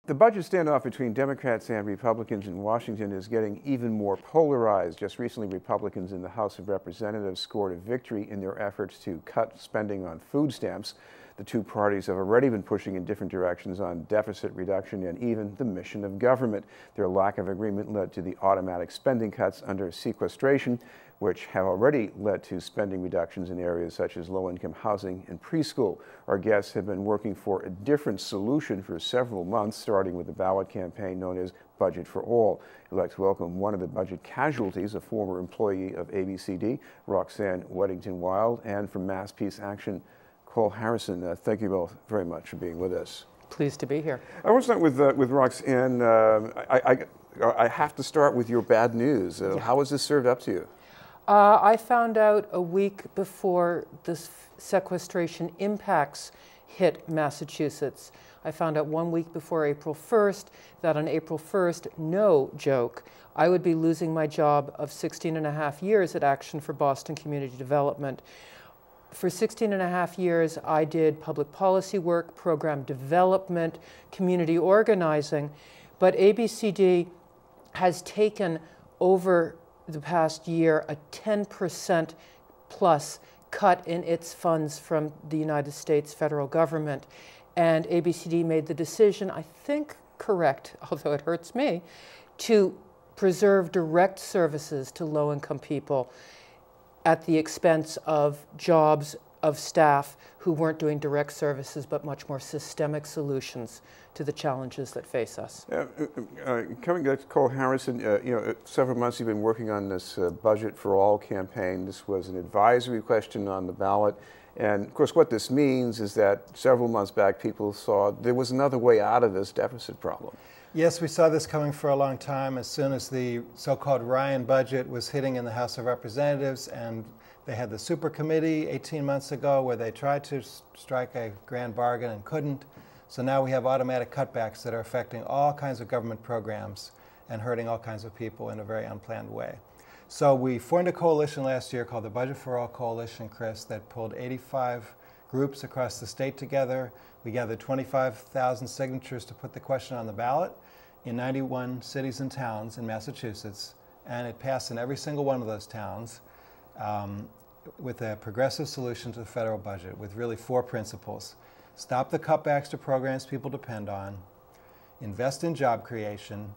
The budget standoff between Democrats and Republicans in Washington is getting even more polarized. Just recently, Republicans in the House of Representatives scored a victory in their efforts to cut spending on food stamps. The two parties have already been pushing in different directions on deficit reduction and even the mission of government. Their lack of agreement led to the automatic spending cuts under sequestration, which have already led to spending reductions in areas such as low-income housing and preschool. Our guests have been working for a different solution for several months, starting with the ballot campaign known as Budget for All. I'd like to welcome one of the budget casualties, a former employee of ABCD, Roxanne Reddington-Wilde, and from Mass Peace Action, Cole Harrison. Thank you both very much for being with us. Pleased to be here. I want to start with Roxanne. I have to start with your bad news. How was this served up to you? I found out a week before this sequestration impacts hit Massachusetts. I found out 1 week before April 1st that on April 1st, no joke, I would be losing my job of 16 and a half years at Action for Boston Community Development. For 16 and a half years, I did public policy work, program development, community organizing, but ABCD has taken over the past year a 10% plus cut in its funds from the United States federal government. And ABCD made the decision, I think correct, although it hurts me, to preserve direct services to low-income people at the expense of jobs of staff who weren't doing direct services but much more systemic solutions to the challenges that face us. Coming back to Cole Harrison, several months you've been working on this Budget for All campaign. This was an advisory question on the ballot. And of course what this means is that several months back people saw there was another way out of this deficit problem. Yes, we saw this coming for a long time. As soon as the so-called Ryan budget was hitting in the House of Representatives, and they had the super committee 18 months ago where they tried to strike a grand bargain and couldn't. So now we have automatic cutbacks that are affecting all kinds of government programs and hurting all kinds of people in a very unplanned way. So we formed a coalition last year called the Budget for All Coalition, Chris, that pulled 85 groups across the state together. We gathered 25,000 signatures to put the question on the ballot in 91 cities and towns in Massachusetts, and it passed in every single one of those towns with a progressive solution to the federal budget with really 4 principles. Stop the cutbacks to programs people depend on, invest in job creation,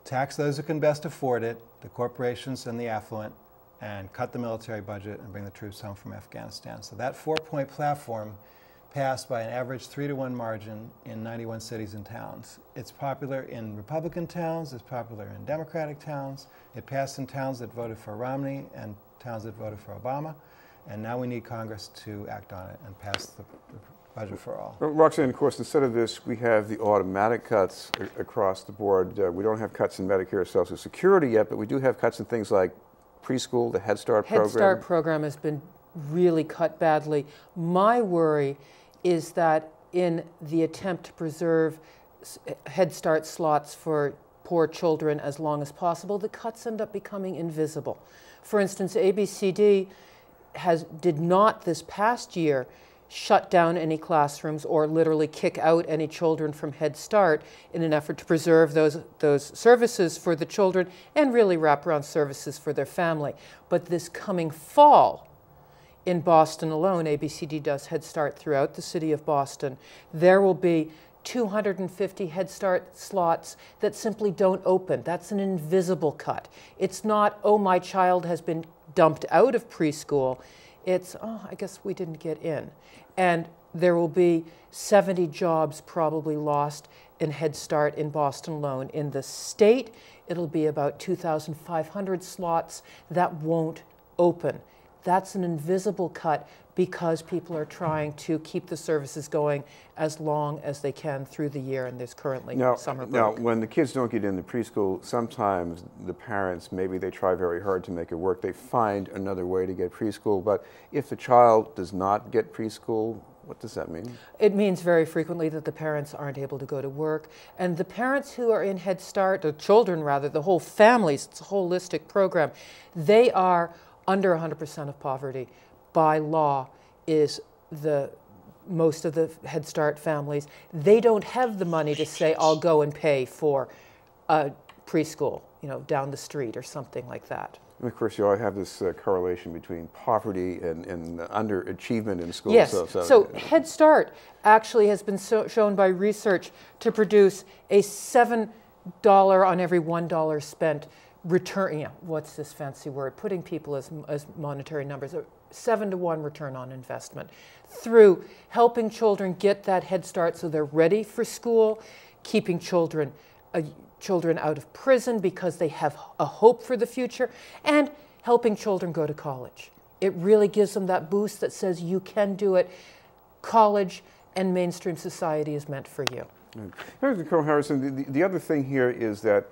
tax those who can best afford it, the corporations and the affluent, and cut the military budget and bring the troops home from Afghanistan. So that 4-point platform passed by an average 3-to-1 margin in 91 cities and towns. It's popular in Republican towns, it's popular in Democratic towns. It passed in towns that voted for Romney and towns that voted for Obama. And now we need Congress to act on it and pass the Budget for All. Well, Roxanne, of course, instead of this, we have the automatic cuts across the board. We don't have cuts in Medicare Social Security yet, but we do have cuts in things like preschool, the Head Start program. Head Start program has been really cut badly. My worry is that in the attempt to preserve Head Start slots for poor children as long as possible, the cuts end up becoming invisible. For instance, ABCD did not this past year shut down any classrooms or literally kick out any children from Head Start in an effort to preserve those services for the children and really wraparound services for their family. But this coming fall, in Boston alone, ABCD does Head Start throughout the city of Boston. There will be 250 Head Start slots that simply don't open. That's an invisible cut. It's not, oh, my child has been dumped out of preschool. It's, oh, I guess we didn't get in. And there will be 70 jobs probably lost in Head Start in Boston alone. In the state, it'll be about 2,500 slots that won't open. That's an invisible cut because people are trying to keep the services going as long as they can through the year, and there's currently summer break. Now, when the kids don't get into preschool, sometimes the parents, maybe they try very hard to make it work. They find another way to get preschool, but if the child does not get preschool, what does that mean? It means very frequently that the parents aren't able to go to work. And the parents who are in Head Start, the children rather, the whole families, it's a holistic program, they are under 100% of poverty by law is the most of the Head Start families, they don't have the money to say, I'll go and pay for a preschool, down the street or something like that. And of course, you all have this correlation between poverty and underachievement in schools. Yes, so Head Start actually has been shown by research to produce a $7 on every $1 spent return, what's this fancy word, putting people as monetary numbers, a 7-to-1 return on investment through helping children get that Head Start so they're ready for school, keeping children out of prison because they have a hope for the future, and helping children go to college. It really gives them that boost that says you can do it. College and mainstream society is meant for you. Nicole Harrison, the other thing here is that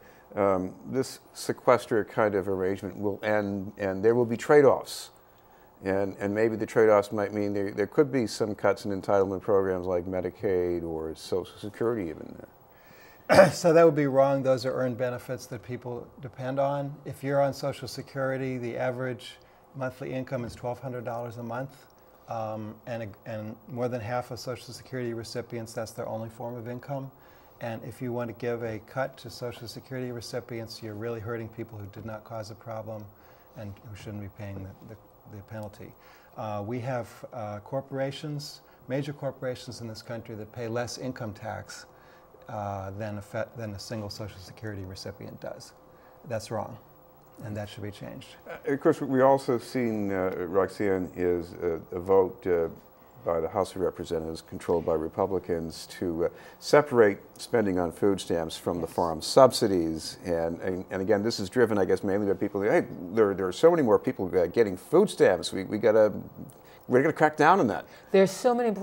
this sequester kind of arrangement will end and there will be trade-offs. And maybe the trade-offs might mean there could be some cuts in entitlement programs like Medicaid or Social Security even. So that would be wrong. Those are earned benefits that people depend on. If you're on Social Security, the average monthly income is $1,200 a month. And more than half of Social Security recipients, that's their only form of income. And if you want to give a cut to Social Security recipients, you're really hurting people who did not cause a problem and who shouldn't be paying the penalty. We have corporations, major corporations in this country that pay less income tax than a single Social Security recipient does. That's wrong, and that should be changed. Of course, we also seen, Roxanne, is a vote by the House of Representatives controlled by Republicans to separate spending on food stamps from the farm subsidies. And again, this is driven, I guess, mainly by people, hey, there are so many more people getting food stamps. We're going to crack down on that. There's so many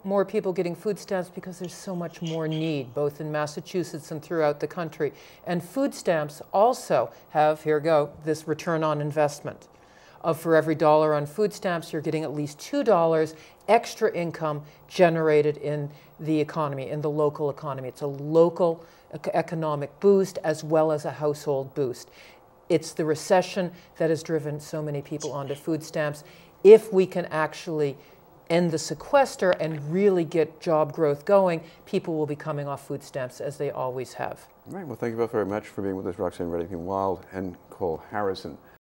more people getting food stamps because there's so much more need, both in Massachusetts and throughout the country. And food stamps also have, here we go, this return on investment. For every $1 on food stamps, you're getting at least $2 extra income generated in the economy, in the local economy. It's a local economic boost as well as a household boost. It's the recession that has driven so many people onto food stamps. If we can actually end the sequester and really get job growth going, people will be coming off food stamps as they always have. All right, well, thank you both very much for being with us, Roxanne Reddington-Wilde and Nicole Harrison.